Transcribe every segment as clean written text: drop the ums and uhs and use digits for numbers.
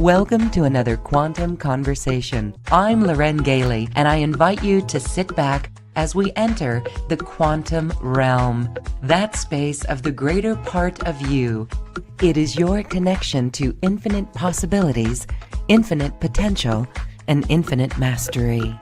Welcome to another Quantum Conversation. I'm Loren Gailey, and I invite you to sit back as we enter the quantum realm, that space of the greater part of you. It is your connection to infinite possibilities, infinite potential, and infinite mastery.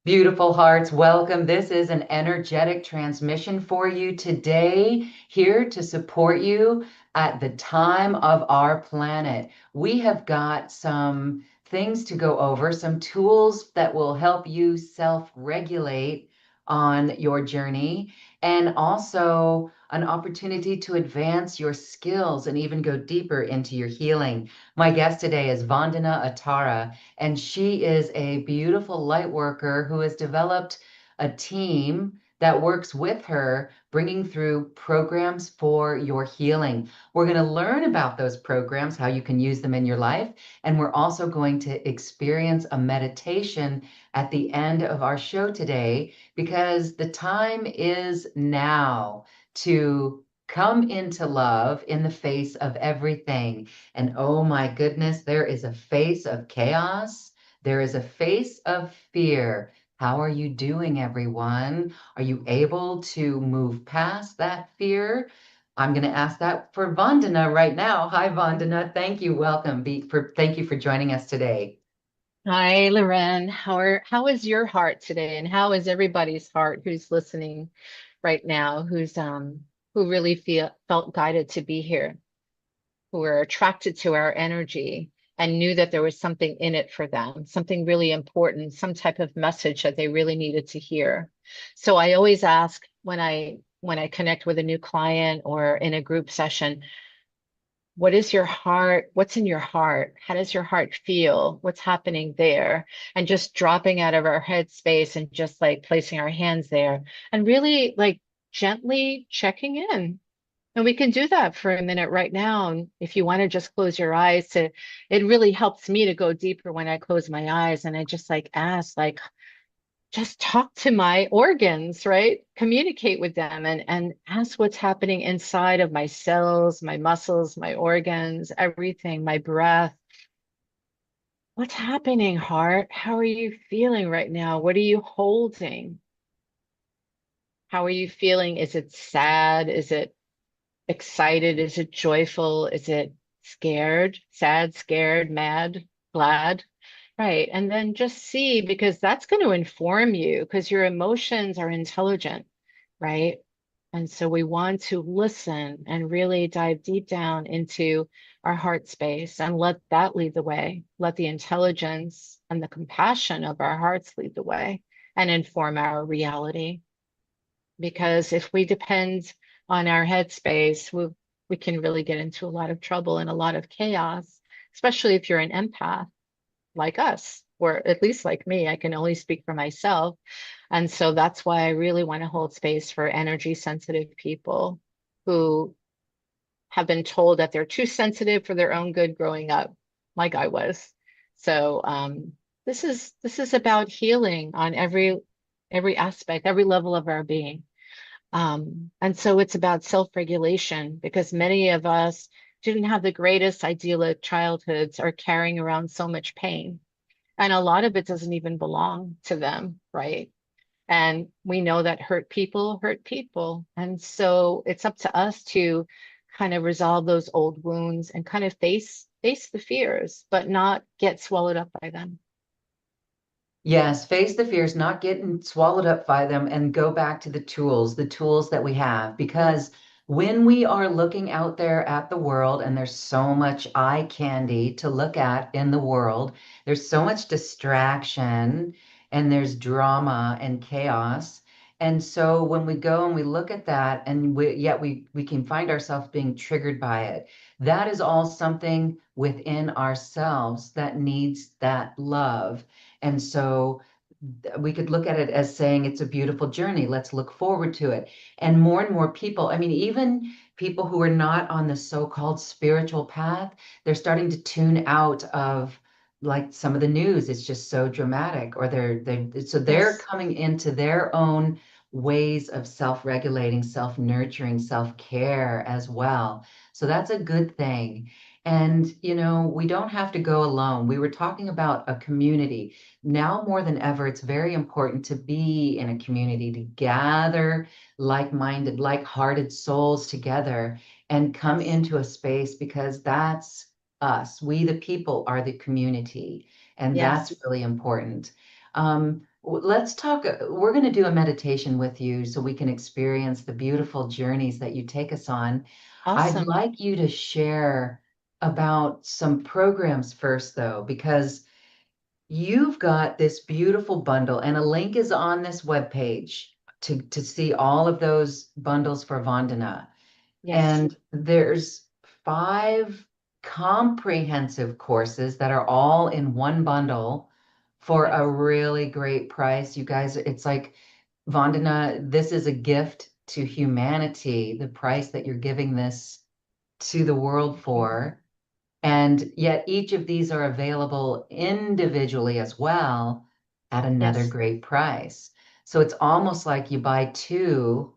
Beautiful hearts, welcome. This is an energetic transmission for you today, here to support you at the time of our planet. We have got some things to go over, some tools that will help you self-regulate on your journey, and also an opportunity to advance your skills and even go deeper into your healing. My guest today is Vandana Atara, and she is a beautiful light worker who has developed a team that works with her, bringing through programs for your healing. We're going to learn about those programs, how you can use them in your life. And we're also going to experience a meditation at the end of our show today, because the time is now to come into love in the face of everything. And oh my goodness, there is a face of chaos. There is a face of fear. How are you doing, everyone? Are you able to move past that fear? I'm going to ask that for Vandana right now. Hi, Vandana. Thank you. Welcome. Thank you for joining us today. Hi, Loren. How is your heart today? And how is everybody's heart who's listening right now, who really felt guided to be here, who were attracted to our energy and knew that there was something in it for them, something really important, some type of message that they really needed to hear. So I always ask when I connect with a new client or in a group session, what is your heart? What's in your heart? How does your heart feel? What's happening there? And just dropping out of our head space and just like placing our hands there and really like gently checking in. And we can do that for a minute right now. And if you want to just close your eyes it really helps me to go deeper when I close my eyes and I just like ask, like, just talk to my organs, right? Communicate with them and ask what's happening inside of my cells, my muscles, my organs, everything, my breath. What's happening, heart? How are you feeling right now? What are you holding? How are you feeling? Is it sad? Is it excited? Is it joyful? Is it scared? Sad, scared, mad, glad? Right. And then just see, because that's going to inform you, because your emotions are intelligent, right? And so we want to listen and really dive deep down into our heart space and let that lead the way. Let the intelligence and the compassion of our hearts lead the way and inform our reality. Because if we depend on our headspace, we can really get into a lot of trouble and a lot of chaos, especially if you're an empath like us, or at least like me. I can only speak for myself. And so that's why I really want to hold space for energy sensitive people who have been told that they're too sensitive for their own good growing up, like I was. So this is about healing on every aspect, every level of our being. And so it's about self-regulation because many of us didn't have the greatest idyllic childhoods or carrying around so much pain. And a lot of it doesn't even belong to them, right? And we know that hurt people hurt people. And so it's up to us to kind of resolve those old wounds and kind of face the fears, but not get swallowed up by them. Yes, face the fears, not getting swallowed up by them, and go back to the tools that we have. Because when we are looking out there at the world, and there's so much eye candy to look at in the world, there's so much distraction, and there's drama and chaos. And so when we go and we look at that, and yet we can find ourselves being triggered by it, that is all something within ourselves that needs that love. And so we could look at it as saying it's a beautiful journey. Let's look forward to it. And more people, I mean, even people who are not on the so-called spiritual path, they're starting to tune out of like some of the news. It's just so dramatic, or they're so they're Yes. coming into their own ways of self-regulating, self-nurturing, self-care as well. So that's a good thing. And, we don't have to go alone. We were talking about a community. Now more than ever, it's very important to be in a community, to gather like-minded, like-hearted souls together and come Yes. into a space, because that's us. We, the people, are the community. And that's Yes. really important. Let's talk. We're going to do a meditation with you so we can experience the beautiful journeys that you take us on. I'd Awesome. like you to share about some programs first, though, because you've got this beautiful bundle, and a link is on this webpage to see all of those bundles for Vandana. Yes. And there's 5 comprehensive courses that are all in one bundle for a Yes. really great price. You guys, it's like, Vandana, this is a gift to humanity, the price that you're giving this to the world Mhm. for. And yet each of these are available individually as well at another Yes. great price. So it's almost like you buy 2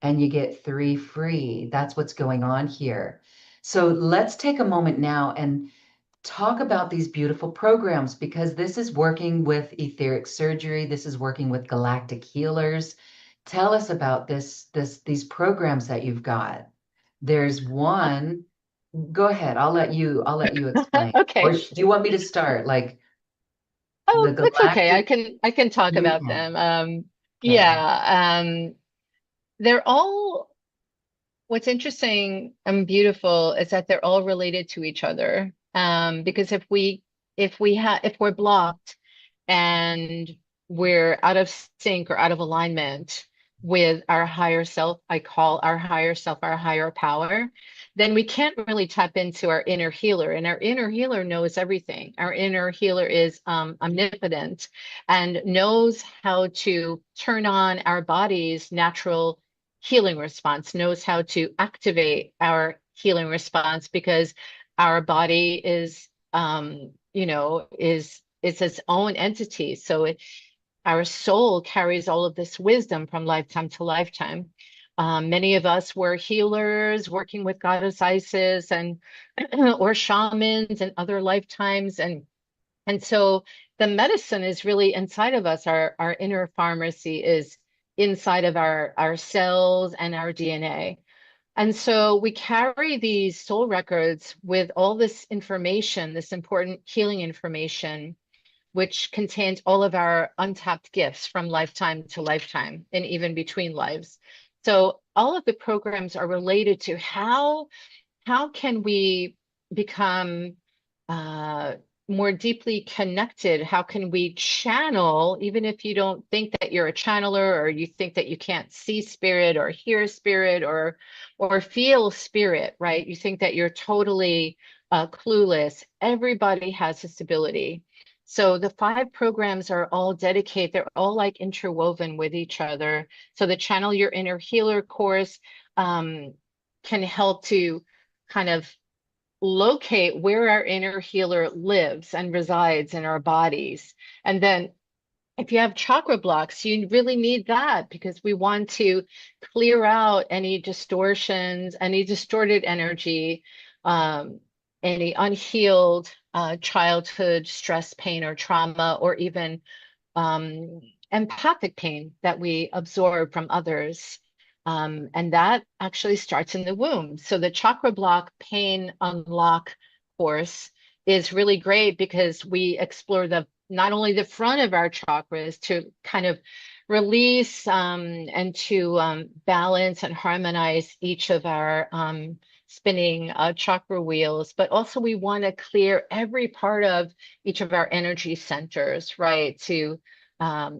and you get 3 free. That's what's going on here. So let's take a moment now and talk about these beautiful programs, because this is working with etheric surgery. This is working with galactic healers. Tell us about these programs that you've got. There's Uh, one. Go ahead. I'll let you explain. Or Okay. do you want me to start? Like the Oh, it's okay. I galactic, can I can talk you about can. them. Okay. Yeah. They're all what's interesting and beautiful is that they're all related to each other. Because if we're blocked and we're out of sync or out of alignment with our higher self, I call our higher self our higher power, then we can't really tap into our inner healer. And our inner healer knows everything. Our inner healer is omnipotent and knows how to turn on our body's natural healing response, knows how to activate our healing response because our body is is its own entity. So our soul carries all of this wisdom from lifetime to lifetime. Many of us were healers working with goddess Isis and or shamans and other lifetimes, and so the medicine is really inside of us. Our inner pharmacy is inside of our cells and our DNA. And so we carry these soul records with all this information, this important healing information, which contains all of our untapped gifts from lifetime to lifetime and even between lives. So all of the programs are related to how can we become uh, more deeply connected? How can we channel, even if you don't think that you're a channeler or you think that you can't see spirit or hear spirit or feel spirit, right? You think that you're totally clueless. Everybody has this ability. So the 5 programs are all dedicated, they're all like interwoven with each other. So the Channel Your Inner Healer course um, can help to kind of locate where our inner healer lives and resides in our bodies. And then if you have chakra blocks, you really need that because we want to clear out any distortions, any distorted energy, um, any unhealed childhood stress, pain, or trauma, or even um, empathic pain that we absorb from others. And that actually starts in the womb. So the chakra block pain unlock course is really great because we explore the not only the front of our chakras to kind of release and to balance and harmonize each of our spinning chakra wheels, but also we want to clear every part of each of our energy centers, right? To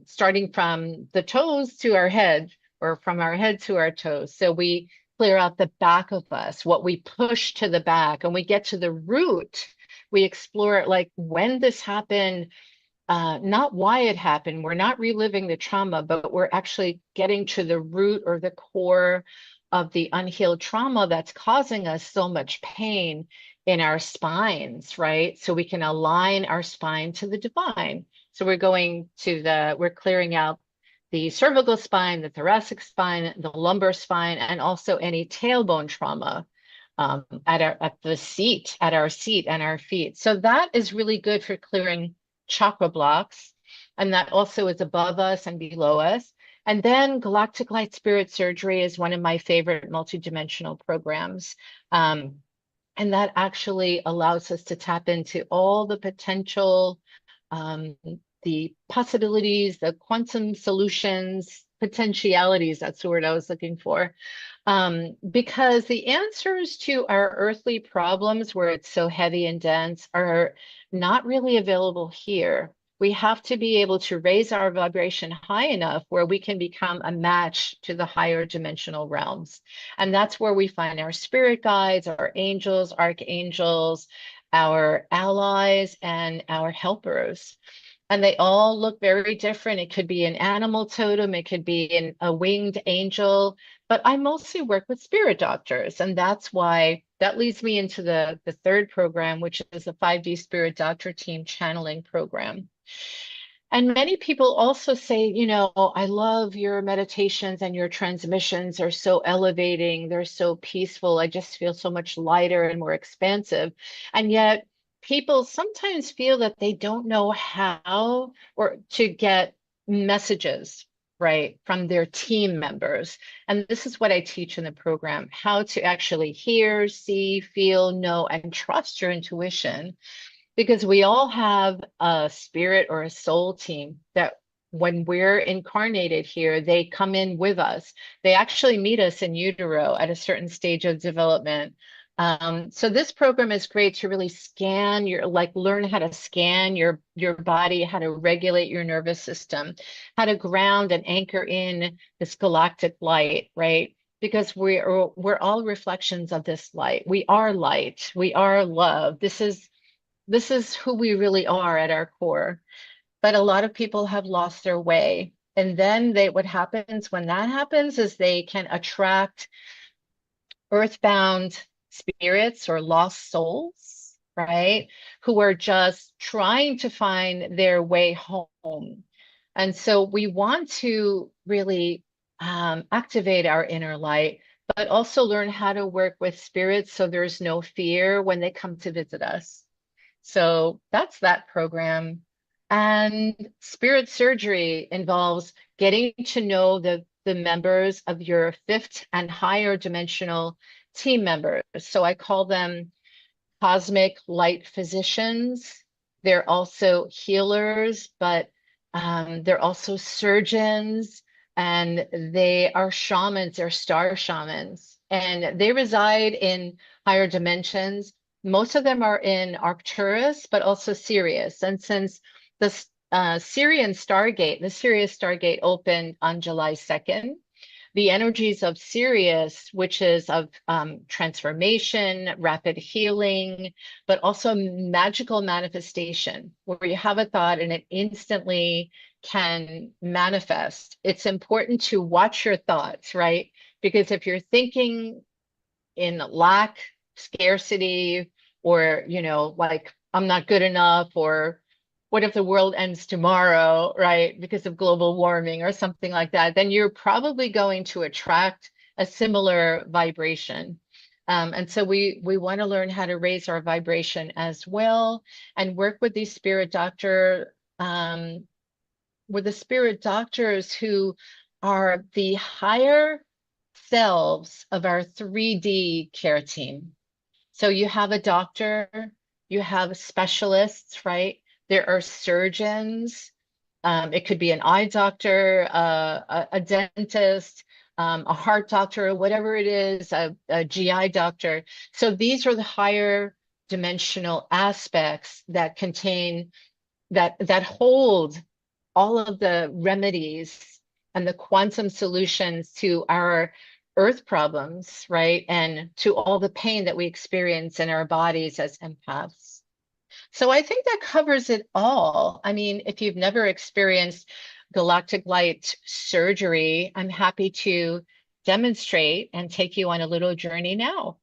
starting from the toes to our head or from our head to our toes. So we clear out the back of us, what we push to the back, and we get to the root. We explore it like when this happened, not why it happened. We're not reliving the trauma, but we're actually getting to the root or the core of the unhealed trauma that's causing us so much pain in our spines, right? So we can align our spine to the divine. So we're clearing out the cervical spine, the thoracic spine, the lumbar spine, and also any tailbone trauma at the seat, at our seat and our feet. So that is really good for clearing chakra blocks. And that also is above us and below us. And then Galactic Light Spirit Surgery is one of my favorite multidimensional programs. And that actually allows us to tap into all the potential, um, the possibilities, the quantum solutions, potentialities, that's the word I was looking for. Because the answers to our earthly problems, where it's so heavy and dense, are not really available here. We have to be able to raise our vibration high enough where we can become a match to the higher dimensional realms. And that's where we find our spirit guides, our angels, archangels, our allies, and our helpers. And they all look very different. It could be an animal totem, it could be a winged angel, but I mostly work with spirit doctors. And that's why that leads me into the third program, which is the 5D Spirit Doctor Team Channeling Program. And many people also say, I love your meditations and your transmissions are so elevating. They're so peaceful. I just feel so much lighter and more expansive. And yet, people sometimes feel that they don't know how or to get messages, right, from their team members. And this is what I teach in the program, how to actually hear, see, feel, know, and trust your intuition, because we all have a spirit or a soul team that when we're incarnated here, they come in with us. They actually meet us in utero at a certain stage of development. So this program is great to really scan your, like learn how to scan your body, how to regulate your nervous system, how to ground and anchor in this galactic light, right? Because we're all reflections of this light. We are light. We are love. This is who we really are at our core. But a lot of people have lost their way. And then what happens when that happens is they can attract earthbound spirits or lost souls, right? Who are just trying to find their way home. And so we want to really activate our inner light, but also learn how to work with spirits so there's no fear when they come to visit us. So that's that program. And spirit surgery involves getting to know the members of your fifth and higher dimensional team members. So I call them cosmic light physicians. They're also healers, but they're also surgeons, and they are shamans, they're star shamans, and they reside in higher dimensions. Most of them are in Arcturus, but also Sirius. And since the the Sirius Stargate opened on July 2nd, the energies of Sirius, which is of transformation, rapid healing, but also magical manifestation, where you have a thought and it instantly can manifest. It's important to watch your thoughts, right? Because if you're thinking in lack, scarcity, or, like, I'm not good enough, or what if the world ends tomorrow, right? Because of global warming or something like that, then you're probably going to attract a similar vibration. And so we want to learn how to raise our vibration as well and work with these with the spirit doctors who are the higher selves of our 3D care team. So you have a doctor, you have specialists, right? There are surgeons. It could be an eye doctor, a dentist, a heart doctor, whatever it is, a GI doctor. So these are the higher dimensional aspects that that hold all of the remedies and the quantum solutions to our earth problems, right? And to all the pain that we experience in our bodies as empaths. So I think that covers it all. I mean, if you've never experienced galactic light surgery, I'm happy to demonstrate and take you on a little journey now.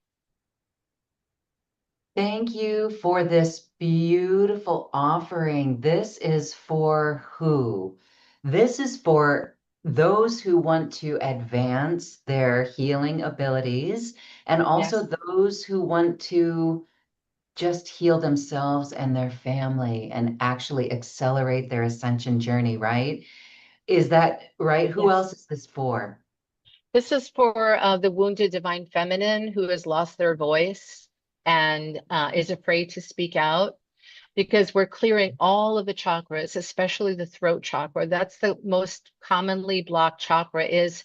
Thank you for this beautiful offering. This is for who? This is for those who want to advance their healing abilities, and also Yes. those who want to just heal themselves and their family and actually accelerate their ascension journey, right? Is that right? Who Yes. else is this for? This is for the wounded divine feminine who has lost their voice and is afraid to speak out, because we're clearing all of the chakras, especially the throat chakra. That's the most commonly blocked chakra, is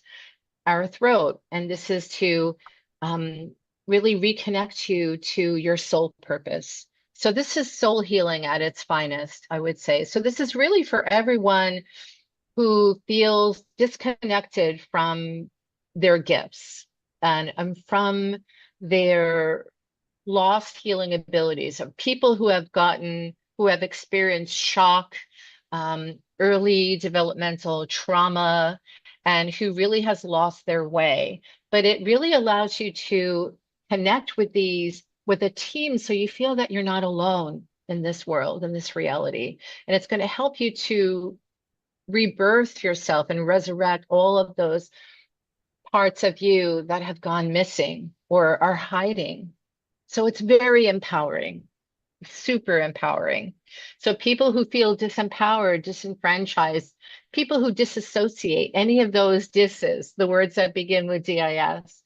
our throat. And this is to um, really reconnect you to your soul purpose. So this is soul healing at its finest, I would say. So this is really for everyone who feels disconnected from their gifts and from their lost healing abilities, of people who have experienced shock, early developmental trauma, and who really has lost their way. But it really allows you to connect with a team, so you feel that you're not alone in this world, in this reality. And it's going to help you to rebirth yourself and resurrect all of those parts of you that have gone missing or are hiding. So it's very empowering, super empowering. So people who feel disempowered, disenfranchised, people who disassociate, any of those disses, the words that begin with DIS,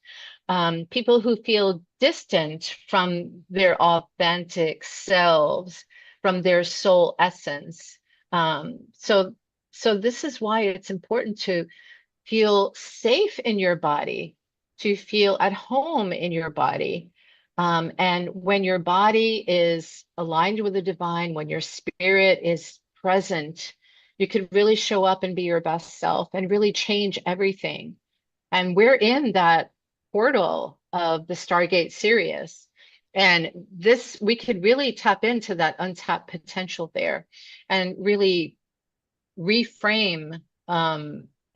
people who feel distant from their authentic selves, from their soul essence. So this is why it's important to feel safe in your body, to feel at home in your body. And when your body is aligned with the divine, when your spirit is present, you can really show up and be your best self and really change everything. And we're in that portal of the Stargate Sirius. And this, we could really tap into that untapped potential there and really reframe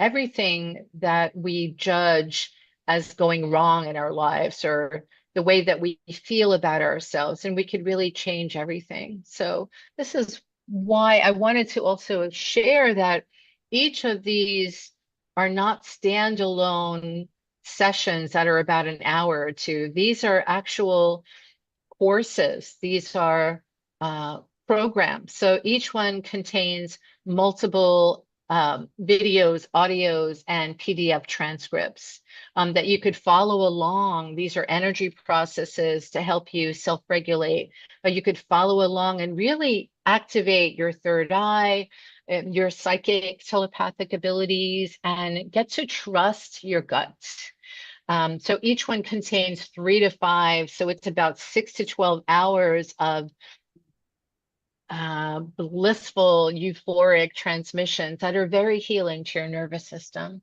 everything that we judge as going wrong in our lives, or the way that we feel about ourselves, and we could really change everything. So this is why I wanted to also share that each of these are not standalone sessions that are about an hour or two. These are actual courses. These are programs. So each one contains multiple videos, audios, and PDF transcripts that you could follow along. These are energy processes to help you self-regulate. But you could follow along and really activate your third eye, your psychic telepathic abilities, and get to trust your gut. So each one contains 3 to 5, so it's about 6 to 12 hours of blissful, euphoric transmissions that are very healing to your nervous system.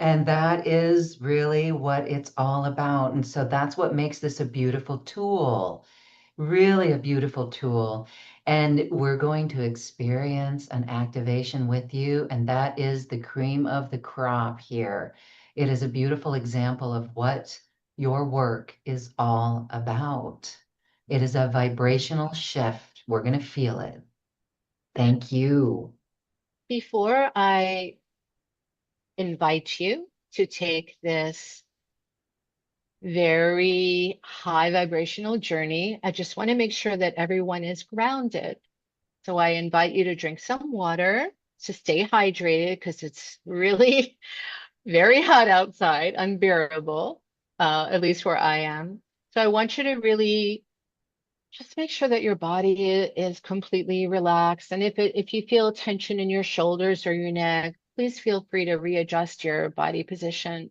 And that is really what it's all about. And so that's what makes this a beautiful tool, really a beautiful tool. And we're going to experience an activation with you. And that is the cream of the crop here. It is a beautiful example of what your work is all about. It is a vibrational shift. We're going to feel it. Thank you. Before I invite you to take this very high vibrational journey, I just want to make sure that everyone is grounded. So I invite you to drink some water to stay hydrated, because it's really very hot outside, unbearable, at least where I am. So I want you to really just make sure that your body is completely relaxed. And if you feel tension in your shoulders or your neck, please feel free to readjust your body position.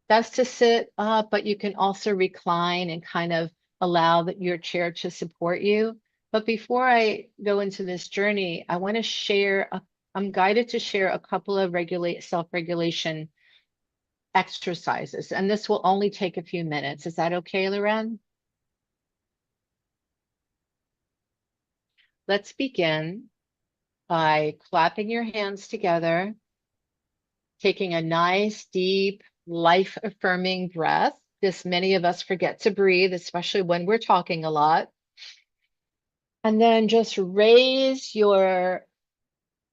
Best to sit up, but you can also recline and kind of allow your chair to support you. But before I go into this journey, I want to I'm guided to share a couple of self-regulation exercises, and this will only take a few minutes. Is that okay, Loren? Let's begin by clapping your hands together, taking a nice, deep, life-affirming breath. This many of us forget to breathe, especially when we're talking a lot. And then just raise your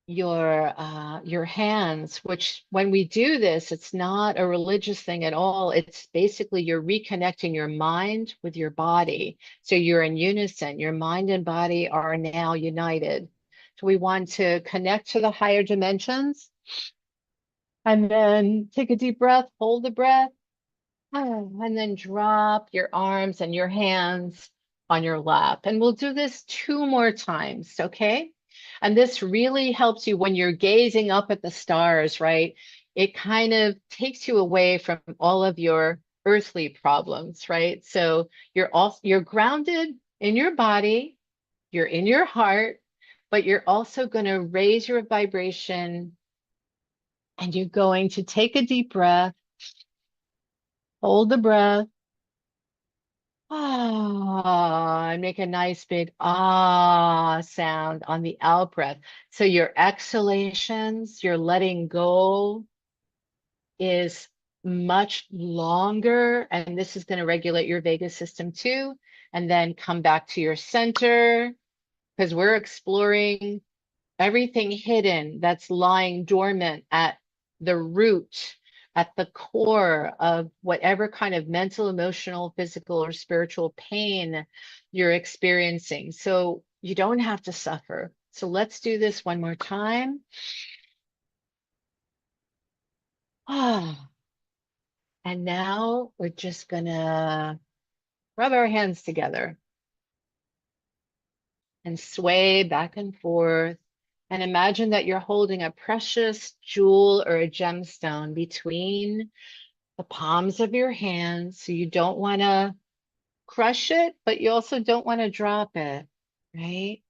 your hands, which when we do this, it's not a religious thing at all. It's basically you're reconnecting your mind with your body. So you're in unison. Your mind and body are now united. So we want to connect to the higher dimensions and then take a deep breath, hold the breath. And then drop your arms and your hands on your lap. And we'll do this two more times, okay? And this really helps you when you're gazing up at the stars, right? It kind of takes you away from all of your earthly problems, right? So you're grounded in your body, you're in your heart, but you're also going to raise your vibration and you're going to take a deep breath, hold the breath. And make a nice big sound on the out breath. So your exhalations, your letting go is much longer, and this is going to regulate your vagus system too. And then come back to your center because we're exploring everything hidden that's lying dormant at the root, at the core of whatever kind of mental, emotional, physical, or spiritual pain you're experiencing. So you don't have to suffer. So let's do this one more time. Ah, and now we're just gonna rub our hands together and sway back and forth. And imagine that you're holding a precious jewel or a gemstone between the palms of your hands. So you don't want to crush it, but you also don't want to drop it, right?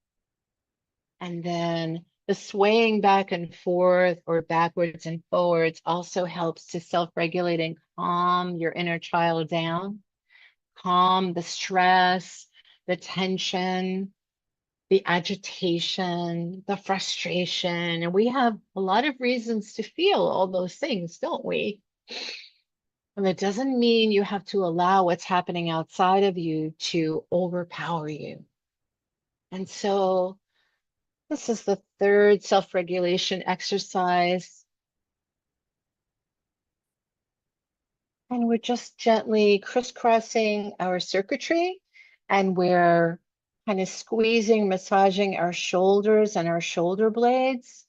And then the swaying back and forth or backwards and forwards also helps to self-regulate and calm your inner child down, calm the stress, the tension, the agitation, the frustration. And we have a lot of reasons to feel all those things, don't we? And it doesn't mean you have to allow what's happening outside of you to overpower you. And so this is the third self-regulation exercise. And we're just gently crisscrossing our circuitry and we're kind of squeezing, massaging our shoulders and our shoulder blades,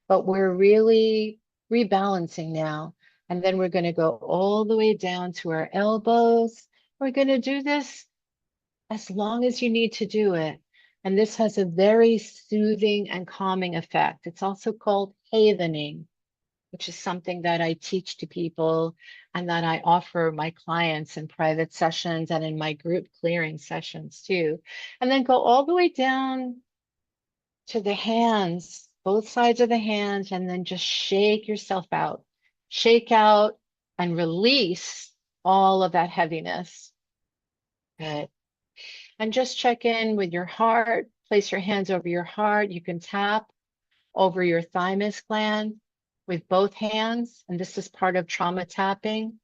but we're really rebalancing now. And then we're going to go all the way down to our elbows. We're going to do this as long as you need to do it. And this has a very soothing and calming effect. It's also called havening, which is something that I teach to people and that I offer my clients in private sessions and in my group clearing sessions too. And then go all the way down to the hands, both sides of the hands, and then just shake yourself out. Shake out and release all of that heaviness. Good. And just check in with your heart. Place your hands over your heart. You can tap over your thymus gland with both hands. And this is part of trauma tapping.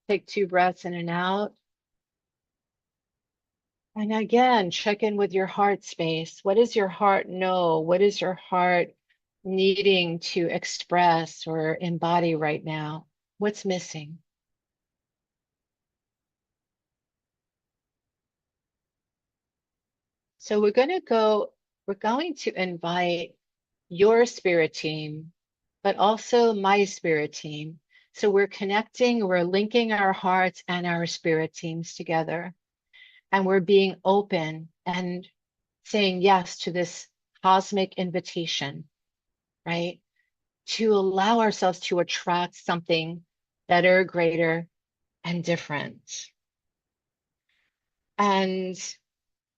Take 2 breaths in and out. And again, check in with your heart space. What does your heart know? What is your heart needing to express or embody right now? What's missing? So we're going to invite your spirit team, but also my spirit team. So we're connecting, we're linking our hearts and our spirit teams together, and we're being open and saying yes to this cosmic invitation, right? To allow ourselves to attract something better, greater, and different. And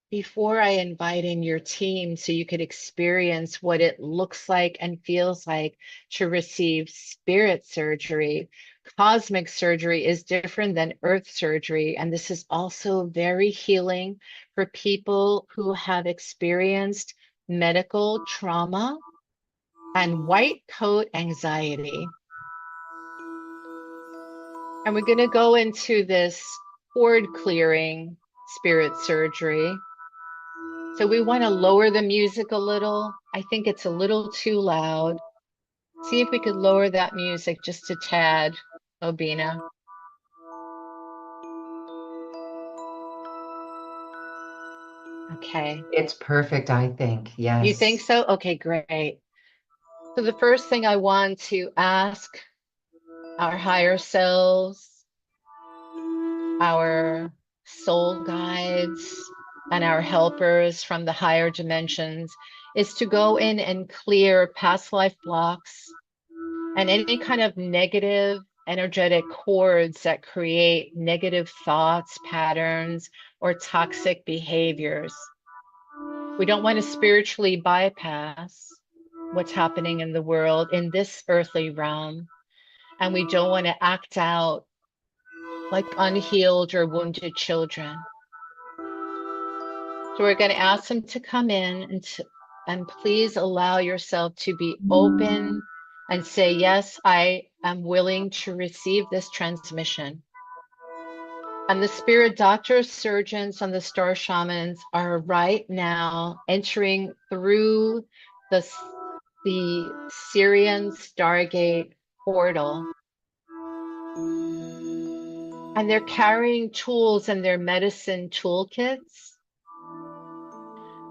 before I invite in your team so you could experience what it looks like and feels like to receive spirit surgery, cosmic surgery is different than earth surgery. And this is also very healing for people who have experienced medical trauma and white coat anxiety. And we're going to go into this cord clearing spirit surgery. So we want to lower the music a little. I think it's a little too loud. See if we could lower that music just a tad, Obina. Okay. It's perfect, I think. You think Yes. so? Okay, great. So the first thing I want to ask our higher selves, our soul guides, and our helpers from the higher dimensions is to go in and clear past life blocks and any kind of negative energetic cords that create negative thoughts, patterns, or toxic behaviors. We don't want to spiritually bypass what's happening in the world in this earthly realm. And we don't want to act out like unhealed or wounded children. So we're going to ask them to come in and please allow yourself to be open and say, yes, I am willing to receive this transmission. And the spirit doctors, surgeons, and the star shamans are right now entering through the, the Syrian Stargate portal. And they're carrying tools in their medicine toolkits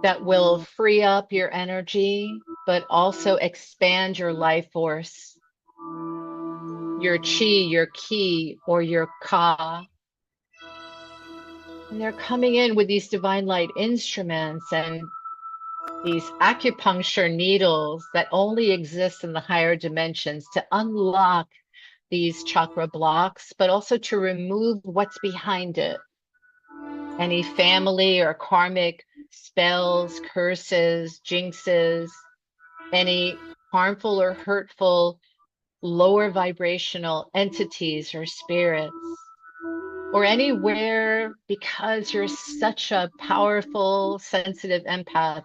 that will free up your energy, but also expand your life force, your chi, your ki, or your ka. And they're coming in with these divine light instruments and these acupuncture needles that only exist in the higher dimensions to unlock these chakra blocks, but also to remove what's behind it. Any family or karmic spells, curses, jinxes, any harmful or hurtful lower vibrational entities or spirits, or anywhere because you're such a powerful, sensitive empath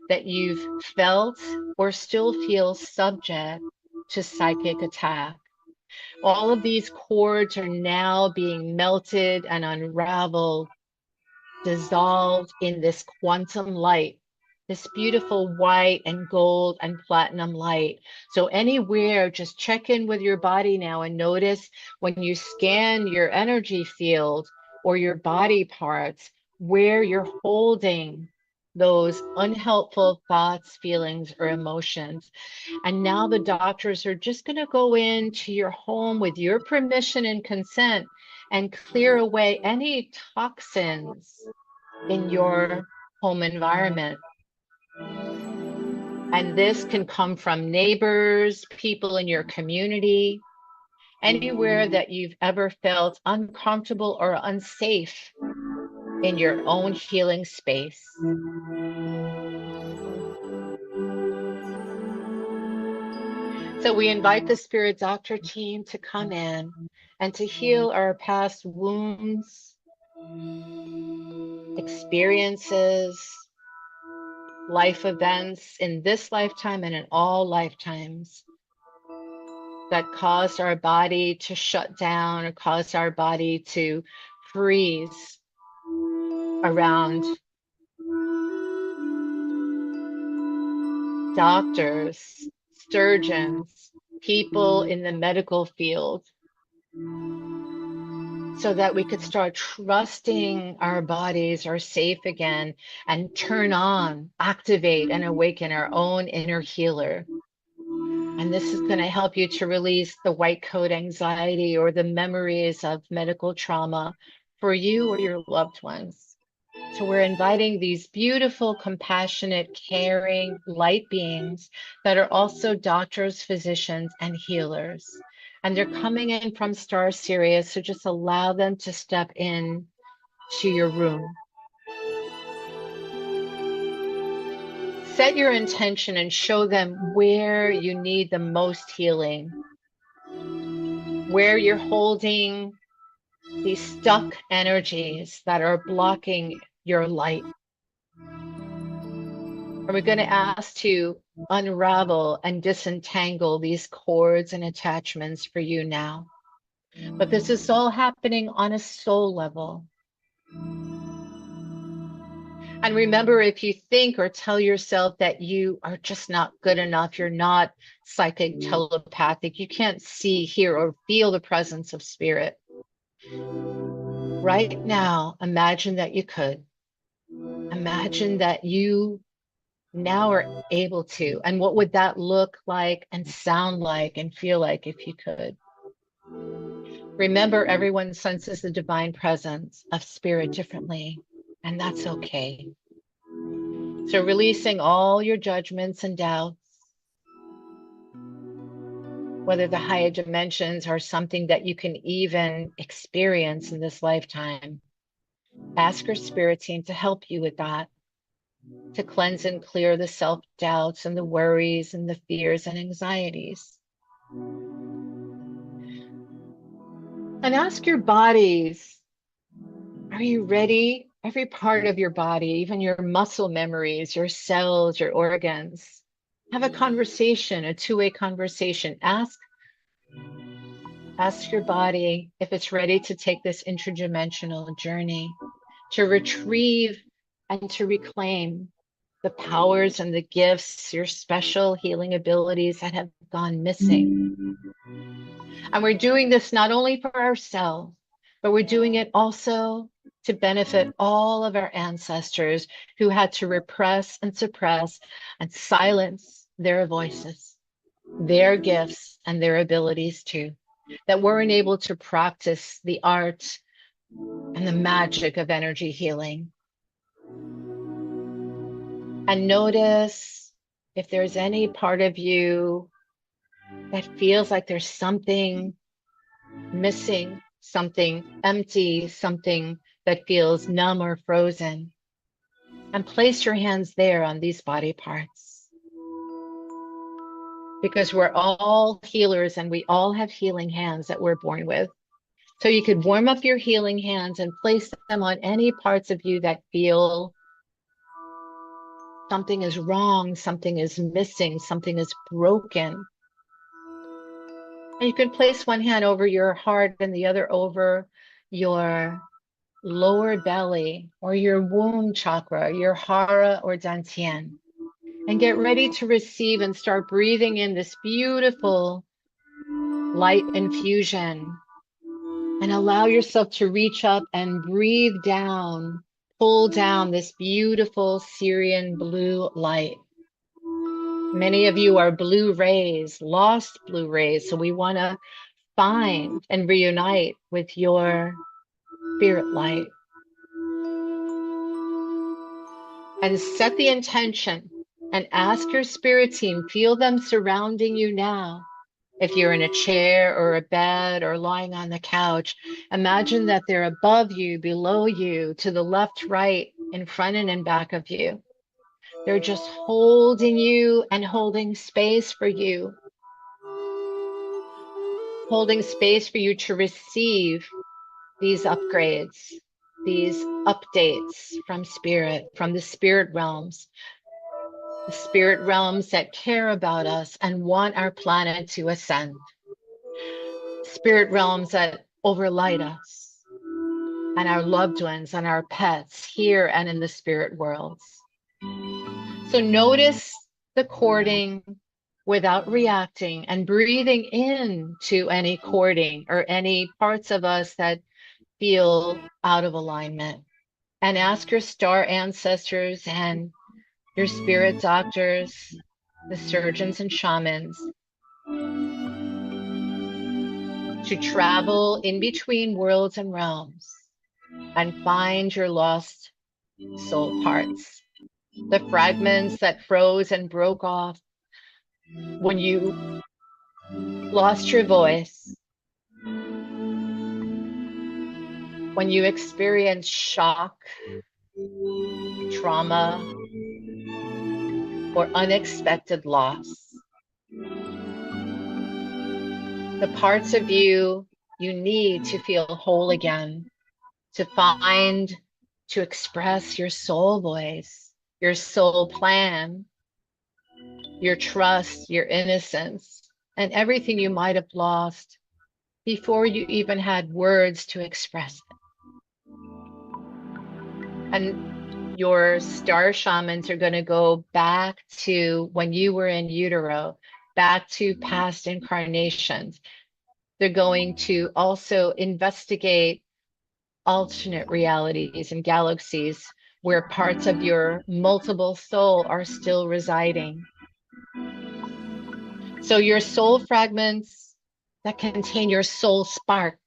that you've felt or still feel subject to psychic attack. All of these cords are now being melted and unraveled, dissolved in this quantum light, this beautiful white and gold and platinum light. So anywhere, just check in with your body now and notice when you scan your energy field or your body parts, where you're holding those unhelpful thoughts, feelings, or emotions. And now the doctors are just going to go into your home with your permission and consent and clear away any toxins in your home environment. And this can come from neighbors, people in your community, anywhere that you've ever felt uncomfortable or unsafe in your own healing space. So we invite the spirit doctor team to come in and to heal our past wounds, experiences, life events in this lifetime and in all lifetimes that caused our body to shut down or caused our body to freeze around doctors, surgeons, people in the medical field, so that we could start trusting our bodies are safe again and turn on, activate, and awaken our own inner healer. And this is going to help you to release the white coat anxiety or the memories of medical trauma for you or your loved ones. So we're inviting these beautiful, compassionate, caring light beings that are also doctors, physicians, and healers. And they're coming in from Star Sirius. So just allow them to step in to your room. Set your intention and show them where you need the most healing, where you're holding these stuck energies that are blocking your light. And we're going to ask to unravel and disentangle these cords and attachments for you now. But this is all happening on a soul level. And remember, if you think or tell yourself that you are just not good enough, you're not psychic, telepathic, you can't see, hear, or feel the presence of spirit. Right now, imagine that you could. Imagine that you now are able to. And what would that look like and sound like and feel like if you could? Remember, everyone senses the divine presence of spirit differently, and that's okay. So, releasing all your judgments and doubts, whether the higher dimensions are something that you can even experience in this lifetime, ask your spirit team to help you with that, to cleanse and clear the self doubts and the worries and the fears and anxieties. And ask your bodies, are you ready? Every part of your body, even your muscle memories, your cells, your organs. Have a conversation, a two-way conversation. Ask your body if it's ready to take this interdimensional journey, to retrieve and to reclaim the powers and the gifts, your special healing abilities that have gone missing. And we're doing this not only for ourselves, but we're doing it also to benefit all of our ancestors who had to repress and suppress and silence their voices, their gifts, and their abilities too, that weren't able to practice the art and the magic of energy healing. And notice if there's any part of you that feels like there's something missing, something empty, something that feels numb or frozen. And place your hands there on these body parts. Because we're all healers and we all have healing hands that we're born with. So you could warm up your healing hands and place them on any parts of you that feel something is wrong, something is missing, something is broken. And you can place one hand over your heart and the other over your lower belly or your womb chakra, your hara or dantian, and get ready to receive and start breathing in this beautiful light infusion. And allow yourself to reach up and breathe down, pull down this beautiful Syrian blue light. Many of you are blue rays, lost blue rays. So we want to find and reunite with your spirit light. And set the intention and ask your spirit team, feel them surrounding you now. If you're in a chair or a bed or lying on the couch, imagine that they're above you, below you, to the left, right, in front and in back of you. They're just holding you and holding space for you, holding space for you to receive these upgrades, these updates from spirit, from the spirit realms that care about us and want our planet to ascend, spirit realms that overlight us and our loved ones and our pets here and in the spirit worlds. So notice the cording without reacting and breathing into any cording or any parts of us that feel out of alignment. And ask your star ancestors and your spirit doctors, the surgeons and shamans, to travel in between worlds and realms and find your lost soul parts, the fragments that froze and broke off when you lost your voice, when you experienced shock, trauma, or unexpected loss. The parts of you you need to feel whole again, to find, to express your soul voice, your soul plan, your trust, your innocence, and everything you might have lost before you even had words to express it. And Your star shamans are going to go back to when you were in utero, back to past incarnations. They're going to also investigate alternate realities and galaxies where parts of your multiple soul are still residing. So your soul fragments that contain your soul spark,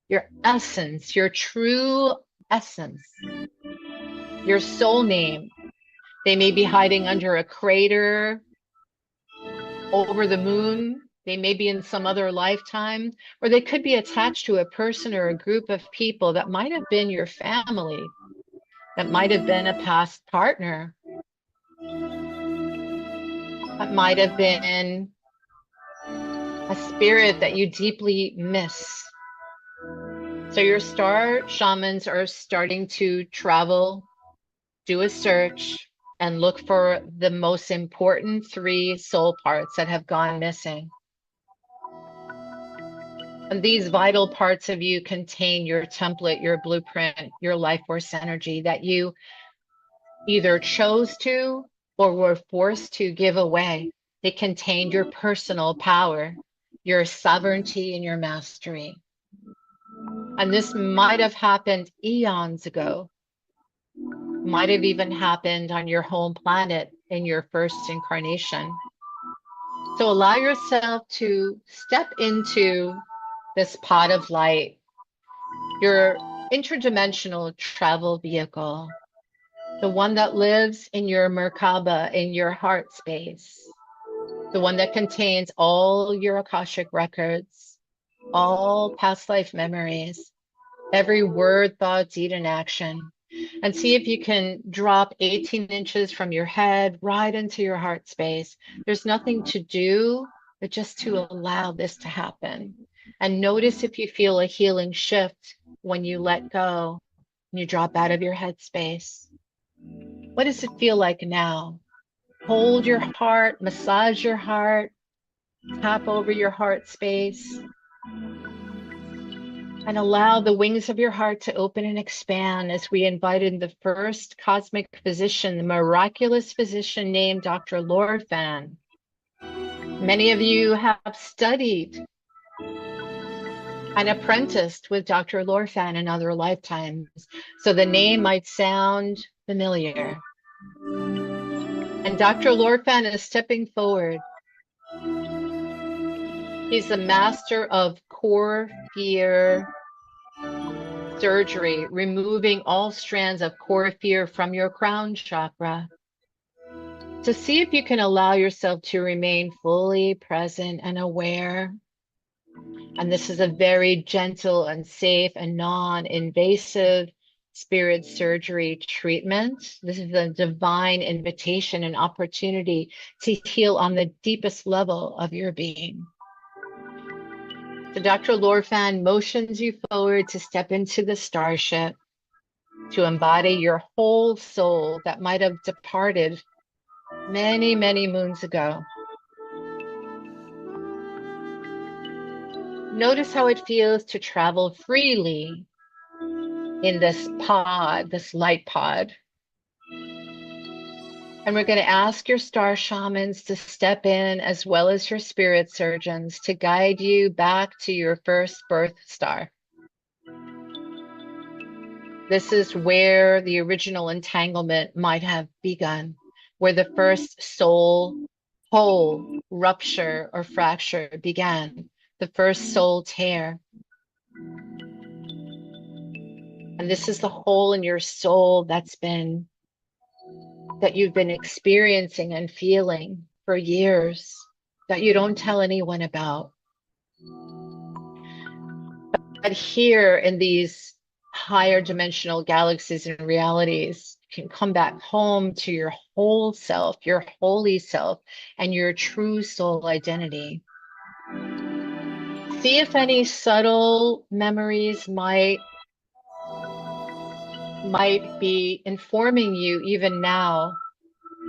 your essence, your true essence, your soul name. They may be hiding under a crater over the moon. They may be in some other lifetime, or they could be attached to a person or a group of people that might have been your family, that might have been a past partner, that might have been a spirit that you deeply miss. So your star shamans are starting to travel, do a search, and look for the most important 3 soul parts that have gone missing. And these vital parts of you contain your template, your blueprint, your life force energy that you either chose to or were forced to give away. They contained your personal power, your sovereignty, and your mastery. And this might have happened eons ago, might have even happened on your home planet in your first incarnation. So allow yourself to step into this pot of light, your interdimensional travel vehicle, the one that lives in your Merkaba, in your heart space, the one that contains all your Akashic records, all past life memories, every word, thought, deed, and action. And see if you can drop 18 inches from your head right into your heart space. There's nothing to do, but just to allow this to happen. And notice if you feel a healing shift when you let go and you drop out of your head space. What does it feel like now? Hold your heart, massage your heart, tap over your heart space, and allow the wings of your heart to open and expand as we invite in the first cosmic physician, the miraculous physician named Dr. Lorfan. Many of you have studied and apprenticed with Dr. Lorfan in other lifetimes, so the name might sound familiar. And Dr. Lorfan is stepping forward. He's the master of core fear surgery, removing all strands of core fear from your crown chakra. To see if you can allow yourself to remain fully present and aware. And this is a very gentle and safe and non-invasive spirit surgery treatment. This is a divine invitation and opportunity to heal on the deepest level of your being. So Dr. Lorfan motions you forward to step into the starship, to embody your whole soul that might have departed many, many moons ago. Notice how it feels to travel freely in this pod, this light pod. And we're going to ask your star shamans to step in, as well as your spirit surgeons, to guide you back to your first birth star. This is where the original entanglement might have begun, where the first soul hole, rupture, or fracture began, the first soul tear. And this is the hole in your soul that you've been experiencing and feeling for years, that you don't tell anyone about. But here in these higher dimensional galaxies and realities, you can come back home to your whole self, your holy self, and your true soul identity. See if any subtle memories might be informing you even now.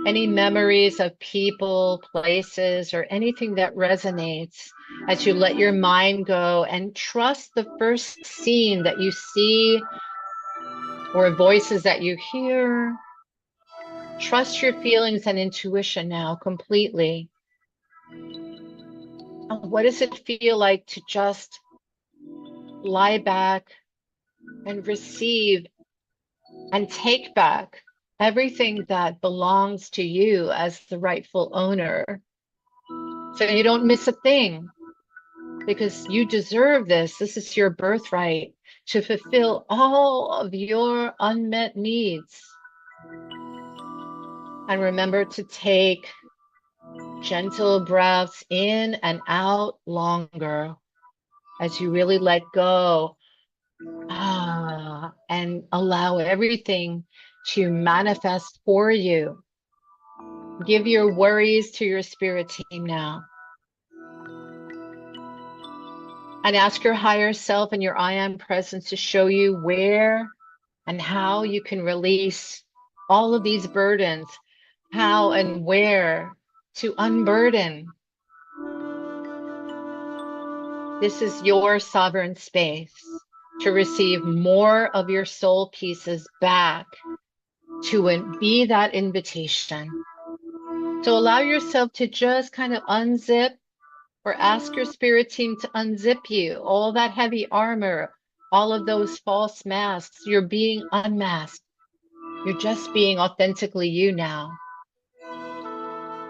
Any memories of people, places, or anything that resonates as you let your mind go and trust the first scene that you see or voices that you hear, Trust your feelings and intuition now completely. What does it feel like to just lie back and receive and take back everything that belongs to you as the rightful owner? So you don't miss a thing because you deserve this. This is your birthright to fulfill all of your unmet needs. And remember to take gentle breaths in and out longer as you really let go. And allow everything to manifest for you. Give your worries to your spirit team now. And ask your higher self and your I am presence to show you where and how you can release all of these burdens, how and where to unburden. This is your sovereign space to receive more of your soul pieces back, to be that invitation. So allow yourself to just kind of unzip or ask your spirit team to unzip you, all that heavy armor, all of those false masks. You're being unmasked. You're just being authentically you now.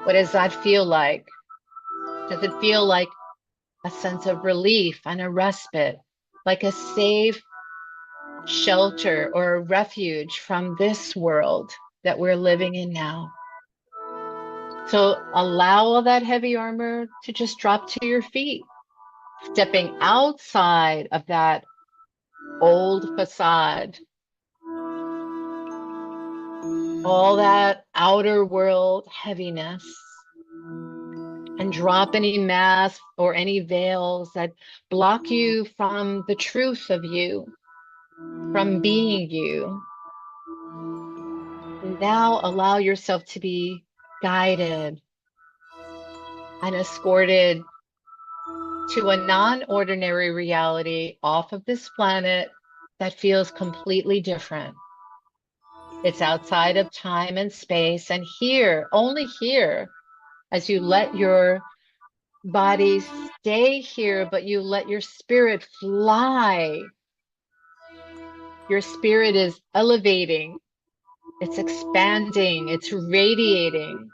What does that feel like? Does it feel like a sense of relief and a respite, like a safe shelter or a refuge from this world that we're living in now? So allow all that heavy armor to just drop to your feet, stepping outside of that old facade, all that outer world heaviness, and drop any masks or any veils that block you from the truth of you, from being you. Now allow yourself to be guided and escorted to a non-ordinary reality off of this planet that feels completely different. It's outside of time and space, and here, only here, as you let your body stay here, but you let your spirit fly. Your spirit is elevating, it's expanding, it's radiating.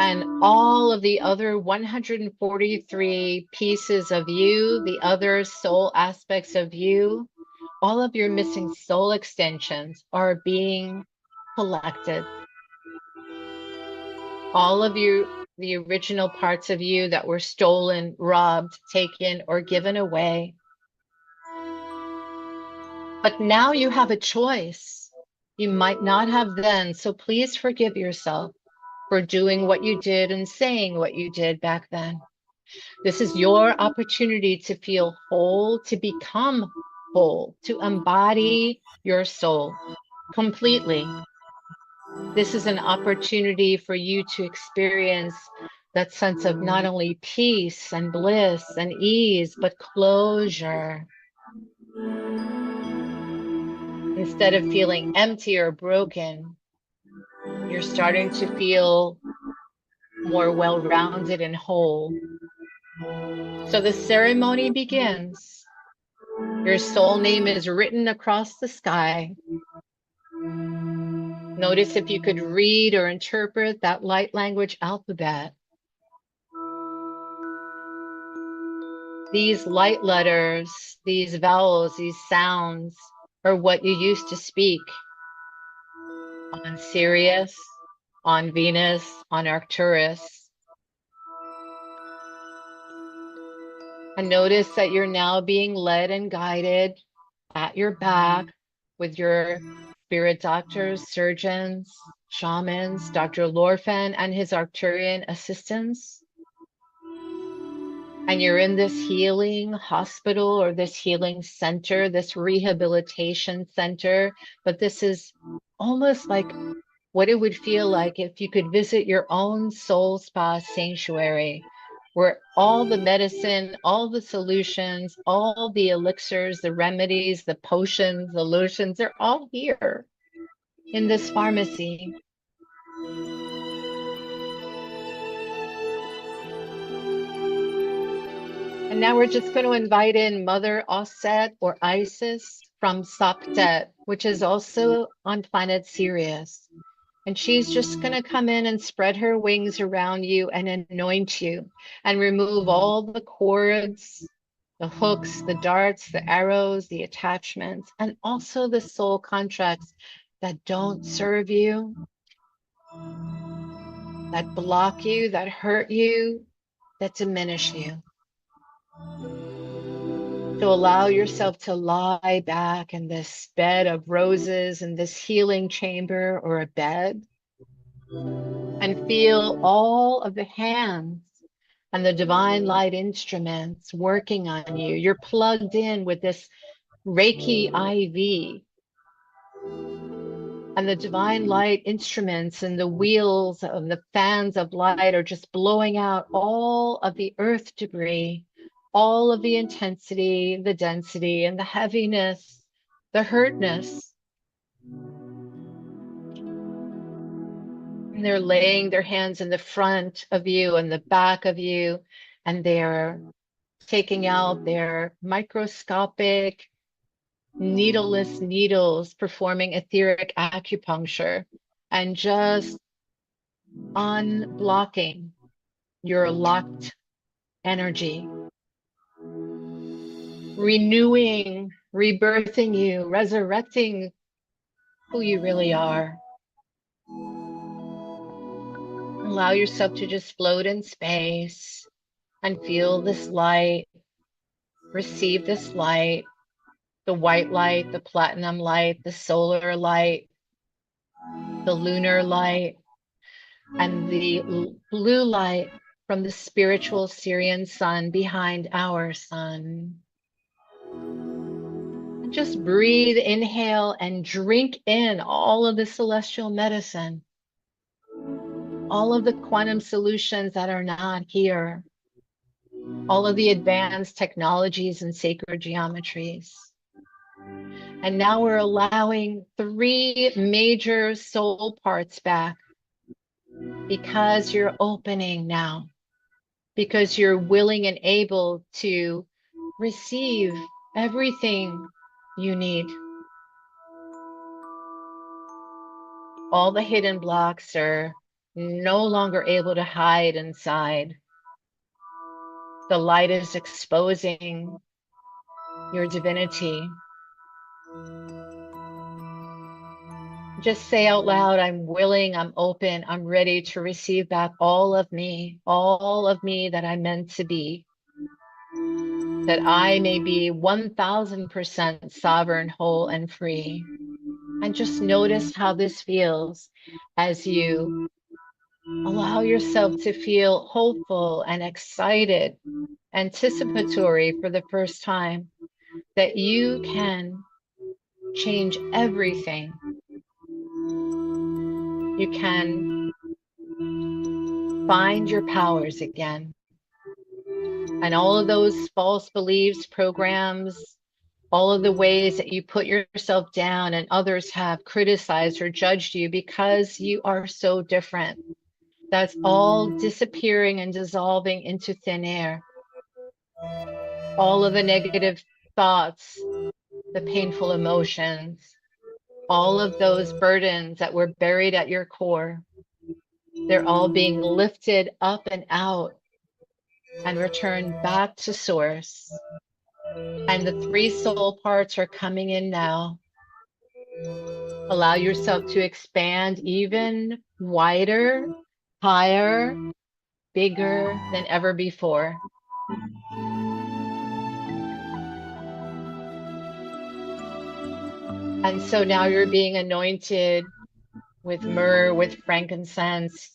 And all of the other 143 pieces of you, the other soul aspects of you, all of your missing soul extensions are being collected. All of you, the original parts of you that were stolen, robbed, taken, or given away. But now you have a choice. You might not have then, so please forgive yourself for doing what you did and saying what you did back then. This is your opportunity to feel whole, to become whole, to embody your soul completely. This is an opportunity for you to experience that sense of not only peace and bliss and ease, but closure. Instead of feeling empty or broken, you're starting to feel more well-rounded and whole. So the ceremony begins. Your soul name is written across the sky. Notice if you could read or interpret that light language alphabet. These light letters, these vowels, these sounds are what you used to speak on Sirius, on Venus, on Arcturus. And notice that you're now being led and guided at your back with your spirit doctors, surgeons, shamans, Dr. Lorfen and his Arcturian assistants. And you're in this healing hospital or this healing center, this rehabilitation center, but this is almost like what it would feel like if you could visit your own soul spa sanctuary, where all the medicine, all the solutions, all the elixirs, the remedies, the potions, the lotions, they're all here. in this pharmacy. And now we're just going to invite in Mother Osset or Isis from Sopdet, which is also on planet Sirius. And she's just going to come in and spread her wings around you and anoint you and remove all the cords, the hooks, the darts, the arrows, the attachments, and also the soul contracts that don't serve you, that block you, that hurt you, that diminish you. To allow yourself to lie back in this bed of roses in this healing chamber or a bed and feel all of the hands and the divine light instruments working on you. You're plugged in with this Reiki IV, and the divine light instruments and the wheels of the fans of light are just blowing out all of the earth debris, all of the intensity, the density, and the heaviness, the hurtness. And they're laying their hands in the front of you and the back of you, and they're taking out their microscopic needleless needles, performing etheric acupuncture, and just unblocking your locked energy, renewing, rebirthing you, resurrecting who you really are. Allow yourself to just float in space and feel this light, receive this light, the white light, the platinum light, the solar light, the lunar light, and the blue light from the spiritual Syrian sun behind our sun. And just breathe, inhale, and drink in all of the celestial medicine, all of the quantum solutions that are not here, all of the advanced technologies and sacred geometries. And now we're allowing 3 major soul parts back because you're opening now, because you're willing and able to receive everything you need. All the hidden blocks are no longer able to hide inside. The light is exposing your divinity. Just say out loud, I'm willing, I'm open, I'm ready to receive back all of me that I'm meant to be, that I may be 1000% sovereign, whole, and free. And just notice how this feels as you allow yourself to feel hopeful and excited, anticipatory for the first time that you can change everything. You can find your powers again. And all of those false beliefs, programs, all of the ways that you put yourself down and others have criticized or judged you because you are so different. That's all disappearing and dissolving into thin air. All of the negative thoughts, the painful emotions, all of those burdens that were buried at your core, they're all being lifted up and out and returned back to source. And the 3 soul parts are coming in now. Allow yourself to expand even wider, higher, bigger than ever before. And so now you're being anointed with myrrh, with frankincense,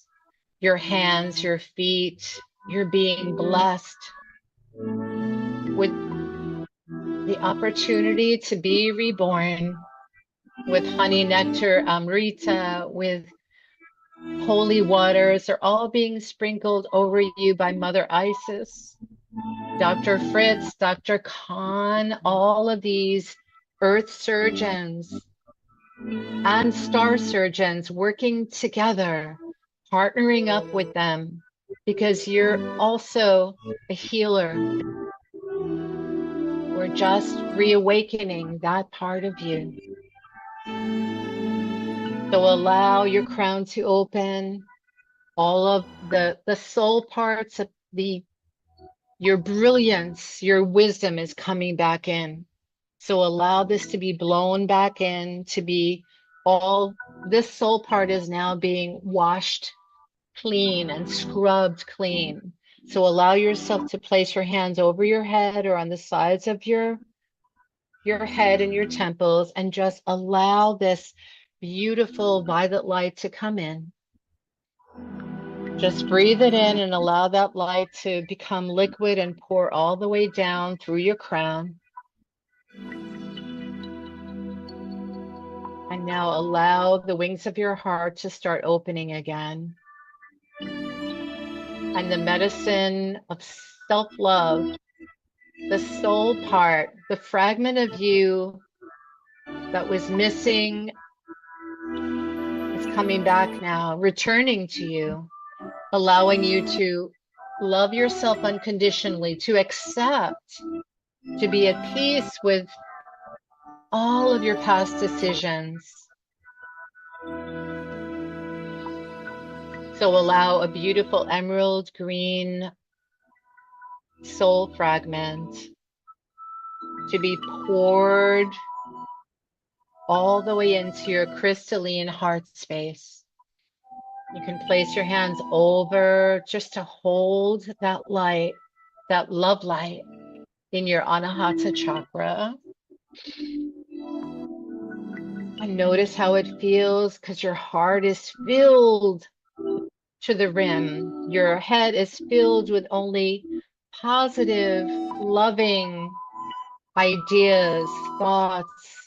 your hands, your feet, you're being blessed with the opportunity to be reborn with honey nectar, amrita, with holy waters are all being sprinkled over you by Mother Isis, Dr. Fritz, Dr. Khan, all of these earth surgeons and star surgeons working together, partnering up with them, because you're also a healer. We're just reawakening that part of you. So allow your crown to open, all of the soul parts of your brilliance, your wisdom is coming back in. So allow this to be blown back in, to be all this soul part is now being washed clean and scrubbed clean. So allow yourself to place your hands over your head or on the sides of your head and your temples, and just allow this beautiful violet light to come in. Just breathe it in and allow that light to become liquid and pour all the way down through your crown. And now allow the wings of your heart to start opening again. And the medicine of self-love, the soul part, the fragment of you that was missing, is coming back now, returning to you, allowing you to love yourself unconditionally, to accept, to be at peace with all of your past decisions. So allow a beautiful emerald green soul fragment to be poured all the way into your crystalline heart space. You can place your hands over just to hold that light, that love light in your Anahata chakra. And notice how it feels, because your heart is filled to the rim. Your head is filled with only positive, loving ideas, thoughts.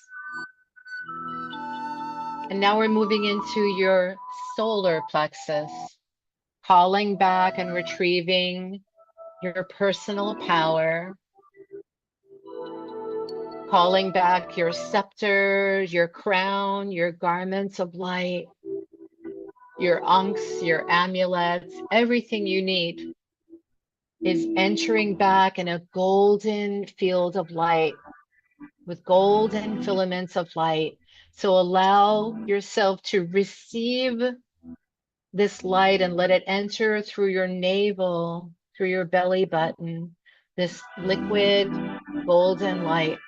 And now we're moving into your solar plexus, calling back and retrieving your personal power, calling back your scepter, your crown, your garments of light, your ankhs, your amulets, everything you need is entering back in a golden field of light with golden filaments of light. So allow yourself to receive this light and let it enter through your navel, through your belly button, this liquid golden light.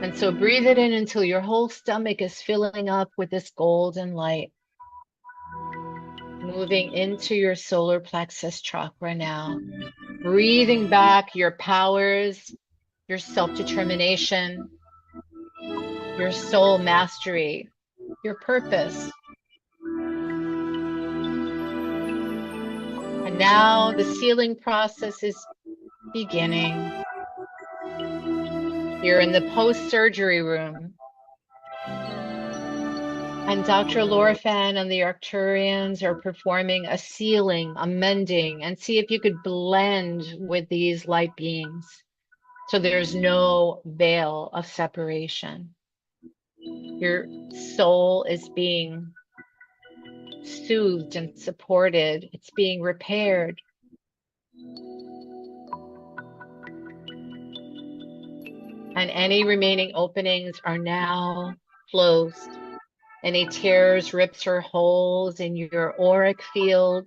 And so breathe it in until your whole stomach is filling up with this golden light. Moving into your solar plexus chakra now. Breathing back your powers, your self-determination, your soul mastery, your purpose. And now the sealing process is beginning. You're in the post-surgery room. And Dr. Laura Fan and the Arcturians are performing a sealing, a mending, and see if you could blend with these light beings so there's no veil of separation. Your soul is being soothed and supported. It's being repaired. And any remaining openings are now closed. Any tears, rips, or holes in your auric field,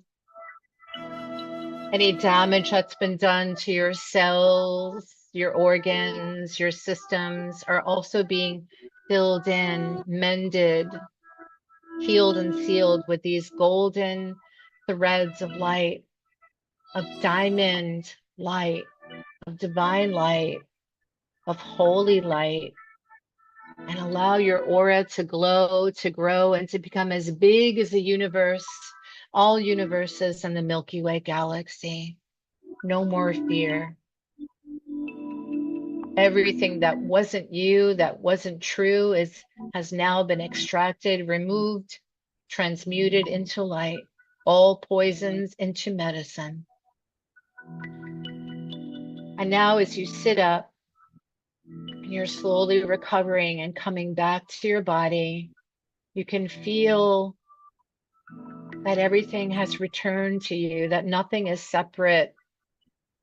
any damage that's been done to your cells, your organs, your systems are also being filled in, mended, healed, and sealed with these golden threads of light, of diamond light, of divine light, of holy light. And allow your aura to glow, to grow, and to become as big as the universe, all universes in the Milky Way galaxy. No more fear. Everything that wasn't you, that wasn't true, has now been extracted, removed, transmuted into light, all poisons into medicine. And now as you sit up, and you're slowly recovering and coming back to your body, you can feel that everything has returned to you, that nothing is separate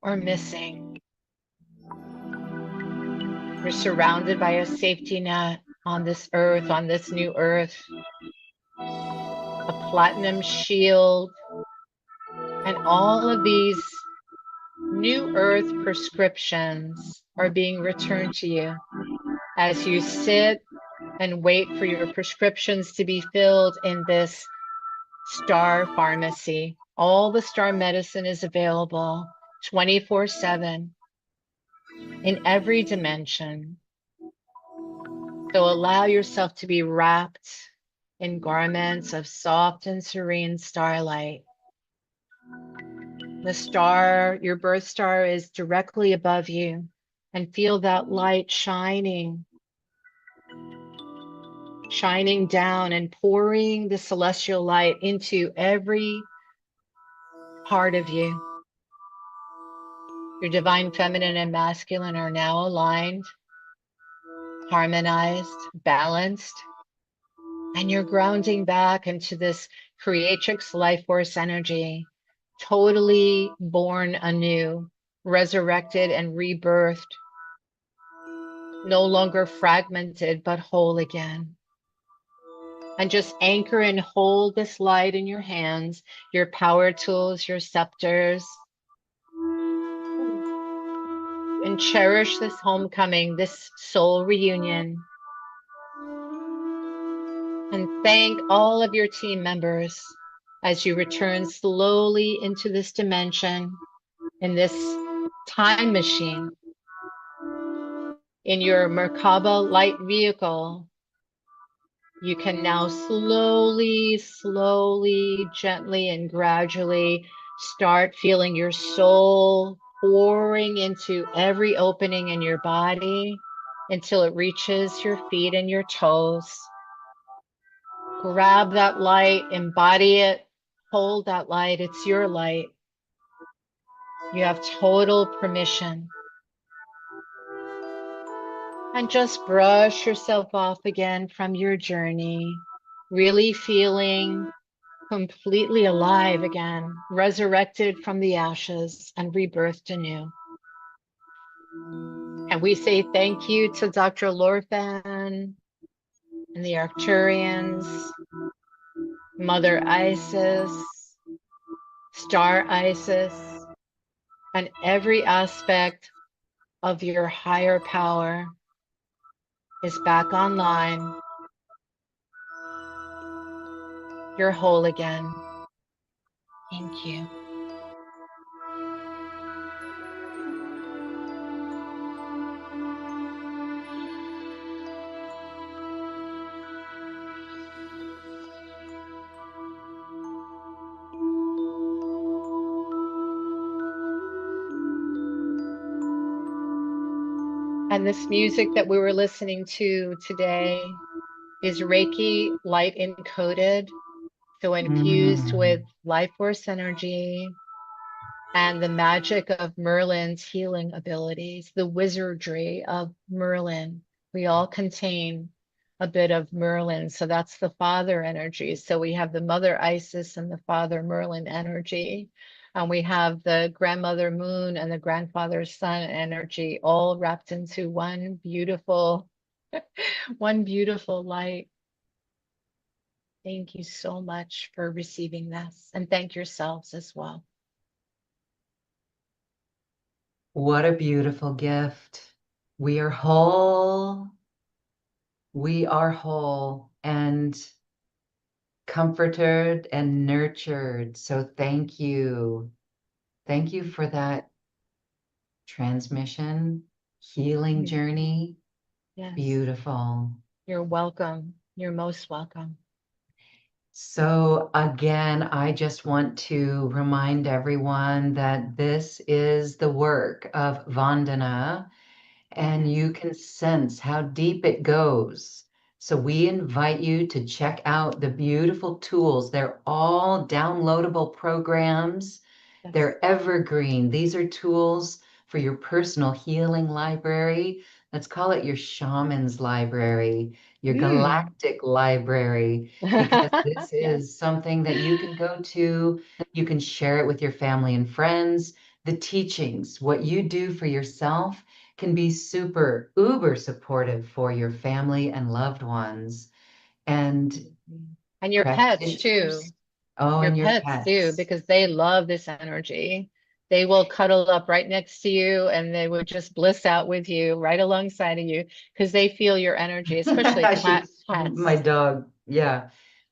or missing. You're surrounded by a safety net on this earth, on this new earth, a platinum shield, and all of these new earth prescriptions are being returned to you as you sit and wait for your prescriptions to be filled in this star pharmacy. All the star medicine is available 24/7 in every dimension. So allow yourself to be wrapped in garments of soft and serene starlight. The star, your birth star, is directly above you, and feel that light shining down and pouring the celestial light into every part of you. Your divine feminine and masculine are now aligned, harmonized, balanced, and you're grounding back into this creatrix life force energy, totally born anew, resurrected and rebirthed, no longer fragmented, but whole again. And just anchor and hold this light in your hands, your power tools, your scepters, and cherish this homecoming, this soul reunion. And thank all of your team members as you return slowly into this dimension, in this time machine, in your Merkaba light vehicle. You can now slowly, gently, and gradually start feeling your soul pouring into every opening in your body until it reaches your feet and your toes. Grab that light, embody it, hold that light. It's your light. You have total permission. And just brush yourself off again from your journey, really feeling completely alive again, resurrected from the ashes and rebirthed anew. And we say thank you to Dr. Lorphan and the Arcturians, Mother Isis, Star Isis, and every aspect of your higher power is back online. You're whole again. Thank you. And this music that we were listening to today is Reiki light encoded, so infused Mm. with life force energy and the magic of Merlin's healing abilities, the wizardry of Merlin. We all contain a bit of Merlin, so that's the father energy. So we have the mother Isis and the father Merlin energy. And we have the grandmother moon and the grandfather sun energy all wrapped into one beautiful, one beautiful light. Thank you so much for receiving this, and thank yourselves as well. What a beautiful gift. We are whole. We are whole and comforted and nurtured. So thank you. Thank you for that transmission, healing Mm. journey. Yes, Beautiful. you're welcome. You're most welcome. So again, I just want to remind everyone that this is the work of Vandana, and Yes, you can sense how deep it goes. So we invite you to check out the beautiful tools. They're all downloadable programs. yes, They're evergreen. These are tools for your personal healing library let's call it your shaman's library, your Mm. galactic library, because this Yes, is something that you can go to, you can share it with your family and friends. The teachings, what you do for yourself, can be super uber supportive for your family and loved ones. And and your pets too. practitioners, oh, Your and your pets too, pets. because they love this energy. They will cuddle up right next to you and they would just bliss out with you right alongside of you because they feel your energy, especially I should, my cats dog, yeah.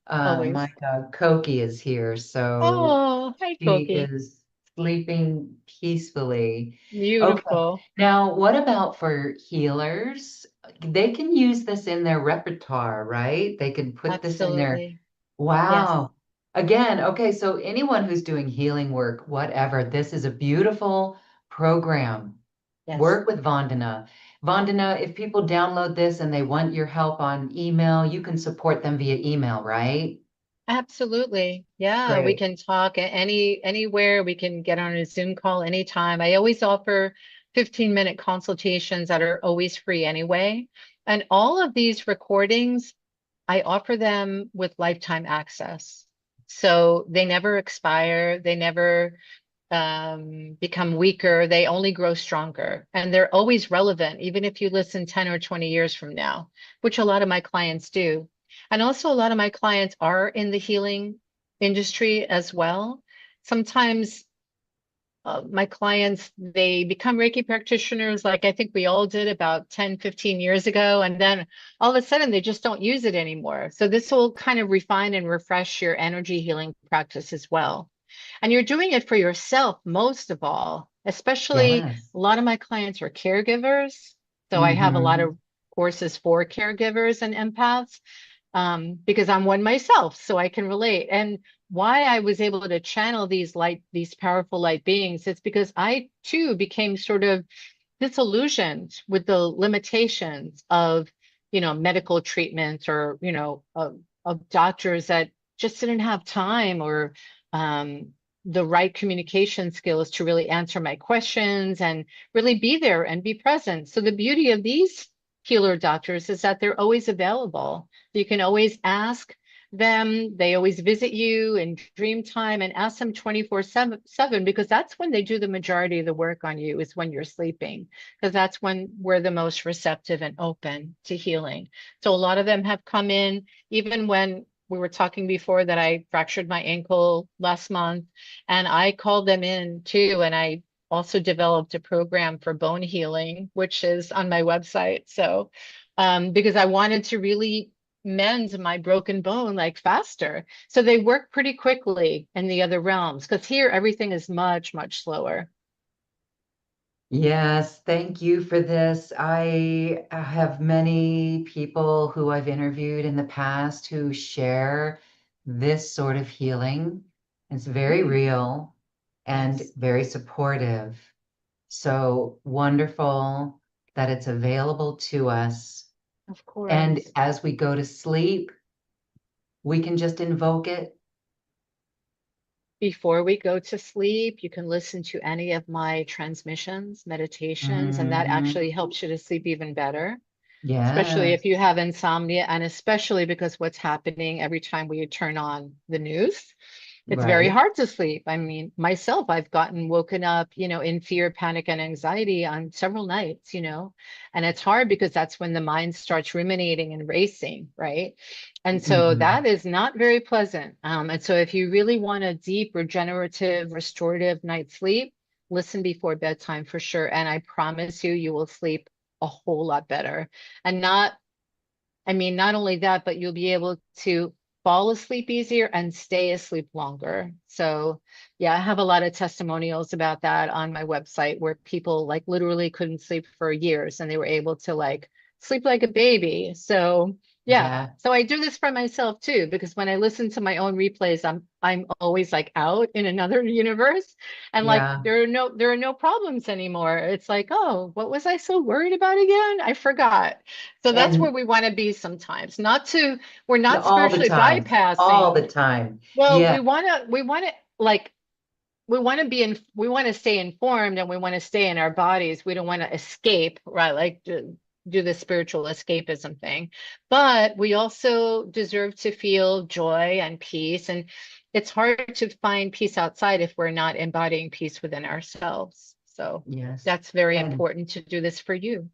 My always. dog Koki is here, so Oh, hi, she Cookie. is sleeping peacefully. Okay. Beautiful. Now, what about for healers? They can use this in their repertoire, right? They can put this in their, Absolutely. Yes, wow. Again, okay, so anyone who's doing healing work, whatever, this is a beautiful program. yes. Work with Vandana. Vandana, if people download this and they want your help on email, you can support them via email, right? Absolutely. Yeah, we Great. can talk anywhere. We can get on a Zoom call anytime. I always offer 15-minute consultations that are always free anyway. And all of these recordings, I offer them with lifetime access. So they never expire, they never become weaker, they only grow stronger. And they're always relevant, even if you listen 10 or 20 years from now, which a lot of my clients do. And also, a lot of my clients are in the healing industry as well. Sometimes my clients, they become Reiki practitioners, like I think we all did about 10, 15 years ago. And then all of a sudden, they just don't use it anymore. So this will kind of refine and refresh your energy healing practice as well. And you're doing it for yourself most of all, especially Yes. a lot of my clients are caregivers. So I have a lot Mm-hmm. of courses for caregivers and empaths because I'm one myself, so I can relate. And why I was able to channel these powerful light beings, it's because I too became sort of disillusioned with the limitations of, medical treatments or, of doctors that just didn't have time or um, the right communication skills to really answer my questions and really be there and be present. So the beauty of these healer doctors is that they're always available. You can always ask them. They always visit you in dream time and ask them 24/7 because that's when they do the majority of the work on you is when you're sleeping because that's when we're the most receptive and open to healing. So a lot of them have come in, even when we were talking before that I fractured my ankle last month, and I called them in too. And I also developed a program for bone healing, which is on my website. So, because I wanted to really mend my broken bone like faster. So they work pretty quickly in the other realms because here everything is much, much slower. Yes, thank you for this. I have many people who I've interviewed in the past who share this sort of healing. It's very Mm, real and yes, very supportive. So wonderful that it's available to us. of And course. as we go to sleep, we can just invoke it. Before we go to sleep, you can listen to any of my transmissions, meditations, and that Hmm. actually helps you to sleep even better, especially if you Yes, have insomnia, and especially because what's happening every time we turn on the news. It's very right. hard to sleep. I mean, myself, I've gotten woken up, in fear, panic, and anxiety on several nights, and it's hard because that's when the mind starts ruminating and racing, right? And so Hmm. that is not very pleasant. And so if you really want a deep, regenerative, restorative night's sleep, listen before bedtime for sure. And I promise you, you will sleep a whole lot better. And not only that, but you'll be able to fall asleep easier and stay asleep longer. So, yeah, I have a lot of testimonials about that on my website where people like literally couldn't sleep for years and they were able to like sleep like a baby. So, yeah. Yeah, So I do this for myself too because when I listen to my own replays, I'm always like out in another universe and like yeah. there are no problems anymore. It's like, "Oh, what was I so worried about again? I forgot." So that's where And we want to be sometimes. We're not all the spiritually time, all bypassing. the time. Well, Yeah. we want to stay informed and we want to stay in our bodies. We don't want to escape, right? Like do the spiritual escapism thing. But we also deserve to feel joy and peace. And it's hard to find peace outside if we're not embodying peace within ourselves. So Yes. that's very And important to do this for you.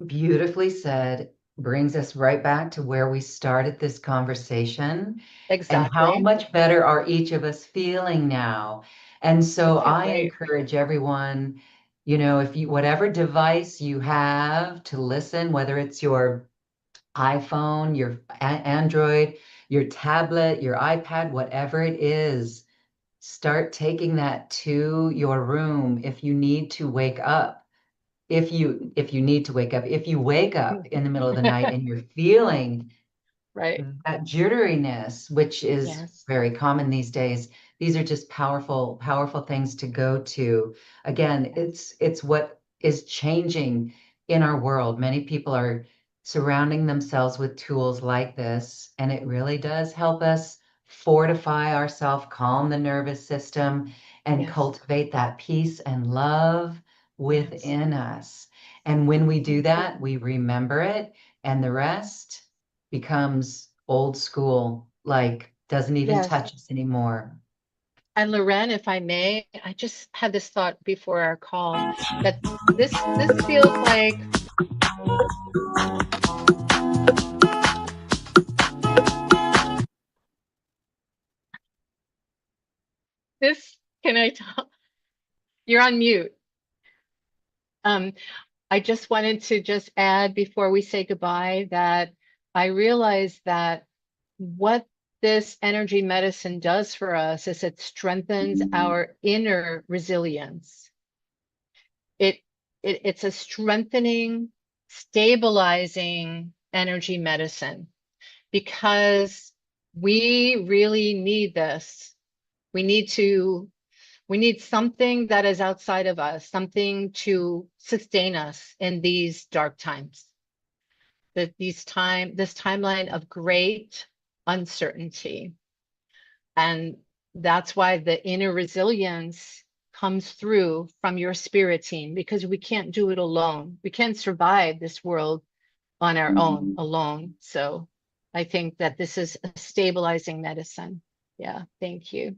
beautifully said, brings us right back to where we started this conversation and how Exactly. much better are each of us feeling now. And I so feel I great. encourage everyone, if you, whatever device you have to listen, whether it's your iPhone, your Android, your tablet, your iPad, whatever it is, start taking that to your room if you need to wake up. If you need to wake up, if you wake up in the middle of the night and you're feeling Right. that jitteriness, which is Yes. very common these days, these are just powerful, powerful things to go to. Again, Yes. it's what is changing in our world. Many people are surrounding themselves with tools like this, and it really does help us fortify ourselves, calm the nervous system, and Yes. cultivate that peace and love Yes. within us. And when we do Thank you. that, we remember it, and the rest becomes old school, like doesn't even Yes. touch us anymore. And Loren, if I may, I just had this thought before our call that this feels like this. Can I talk? You're on mute. Um, I just wanted to just add before we say goodbye that I realize that what this energy medicine does for us is it strengthens our inner resilience. It, it's a strengthening, stabilizing energy medicine because we really need this. We need to we need something that is outside of us, something to sustain us in these dark times. This timeline of great uncertainty. And that's why the inner resilience comes through from your spirit team because we can't do it alone. We can't survive this world on our own alone. So I think that this is a stabilizing medicine. Yeah, thank you.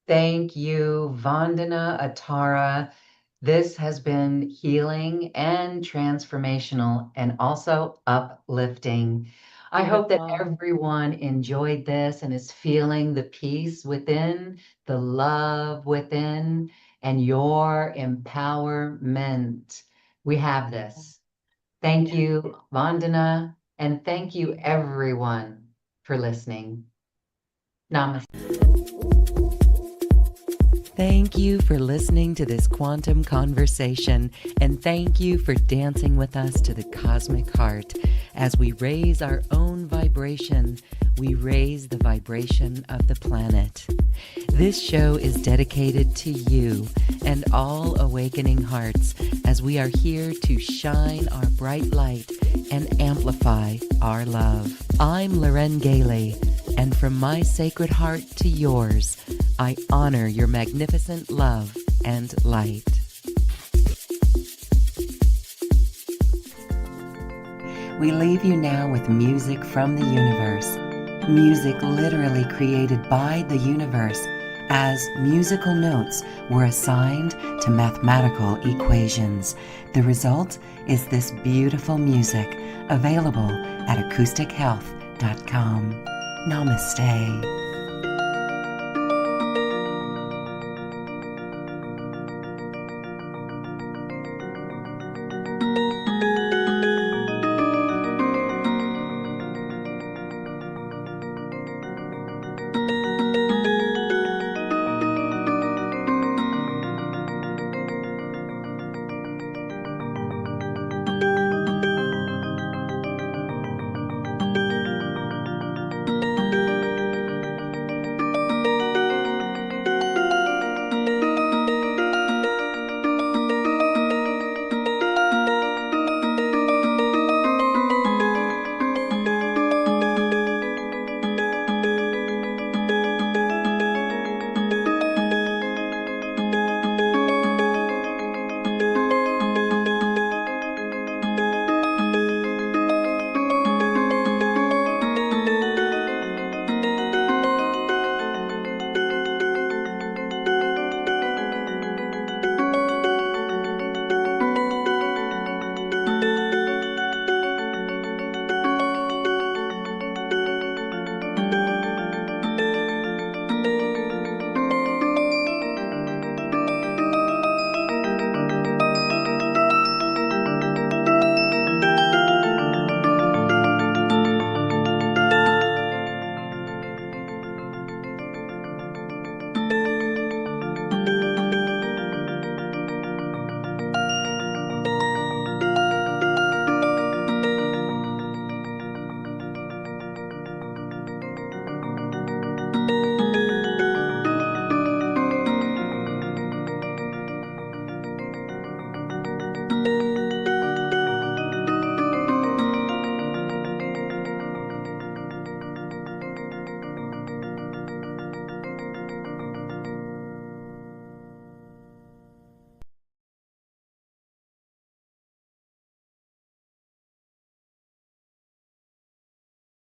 Thank you, Vandana Atara. This has been healing and transformational and also uplifting. I hope that Beautiful. everyone enjoyed this and is feeling the peace within, the love within, and your empowerment. We have this. Thank Yeah. you, Vandana, and thank Thank you, you. everyone, for listening. Namaste. Thank you for listening to this quantum conversation, and thank you for dancing with us to the cosmic heart. As we raise our own vibration, we raise the vibration of the planet. This show is dedicated to you and all awakening hearts as we are here to shine our bright light and amplify our love. I'm Loren Gailey, and from my sacred heart to yours, I honor your magnificent love and light. We leave you now with music from the universe. Music literally created by the universe as musical notes were assigned to mathematical equations. The result is this beautiful music available at acoustichealth.com. Namaste.